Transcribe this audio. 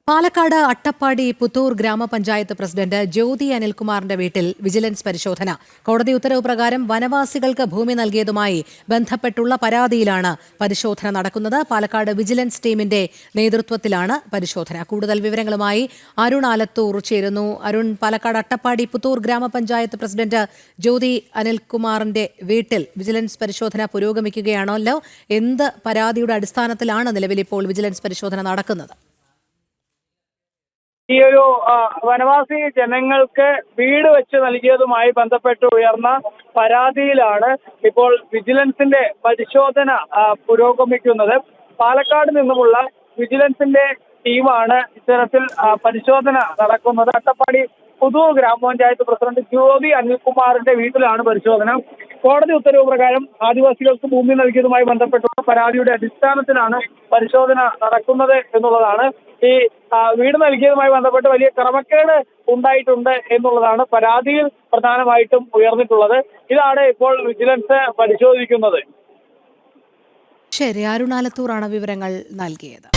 പാലക്കാട് അട്ടപ്പാടി പുത്തൂർ ഗ്രാമപഞ്ചായത്ത് പ്രസിഡന്റ് ജ്യോതി അനിൽകുമാറിന്റെ വീട്ടിൽ വിജിലൻസ് പരിശോധന. കോടതി ഉത്തരവ് പ്രകാരം വനവാസികൾക്ക് ഭൂമി നൽകിയതുമായി ബന്ധപ്പെട്ടുള്ള പരാതിയിലാണ് പരിശോധന നടക്കുന്നത്. പാലക്കാട് വിജിലൻസ് ടീമിന്റെ നേതൃത്വത്തിലാണ് പരിശോധന. കൂടുതൽ വിവരങ്ങളുമായി അരുൺ ആലത്തൂർ ചേരുന്നു. അരുൺ, പാലക്കാട് അട്ടപ്പാടി പുത്തൂർ ഗ്രാമപഞ്ചായത്ത് പ്രസിഡന്റ് ജ്യോതി അനിൽകുമാറിന്റെ വീട്ടിൽ വിജിലൻസ് പരിശോധന പുരോഗമിക്കുകയാണല്ലോ. എന്ത് പരാതിയുടെ അടിസ്ഥാനത്തിലാണ് നിലവിലിപ്പോൾ വിജിലൻസ് പരിശോധന നടക്കുന്നത്? ഈ ഒരു വനവാസി ജനങ്ങൾക്ക് വീട് വെച്ച് നൽകിയതുമായി ബന്ധപ്പെട്ട് ഉയർന്ന പരാതിയിലാണ് ഇപ്പോൾ വിജിലൻസിന്റെ പരിശോധന പുരോഗമിക്കുന്നത്. പാലക്കാട് നിന്നുമുള്ള വിജിലൻസിന്റെ ടീമാണ് ഇത്തരത്തിൽ പരിശോധന നടക്കുന്നത്. അട്ടപ്പാടി പുത്തൂർ ഗ്രാമപഞ്ചായത്ത് പ്രസിഡന്റ് ജ്യോതി അനിൽകുമാറിന്റെ വീട്ടിലാണ് പരിശോധന. കോടതി ഉത്തരവ് പ്രകാരം ആദിവാസികൾക്ക് ഭൂമി നൽകിയതുമായി ബന്ധപ്പെട്ടുള്ള പരാതിയുടെ അടിസ്ഥാനത്തിലാണ് പരിശോധന നടക്കുന്നത് എന്നുള്ളതാണ്. ഈ വീട് നൽകിയതുമായി ബന്ധപ്പെട്ട് വലിയ ക്രമക്കേട് ഉണ്ടായിട്ടുണ്ട് എന്നുള്ളതാണ് പരാതിയിൽ പ്രധാനമായിട്ടും ഉയർന്നിട്ടുള്ളത്. ഇതാണ് ഇപ്പോൾ വിജിലൻസ് പരിശോധിക്കുന്നത്. ശരി, അരുണാലത്തൂറാണ് വിവരങ്ങൾ നൽകിയത്.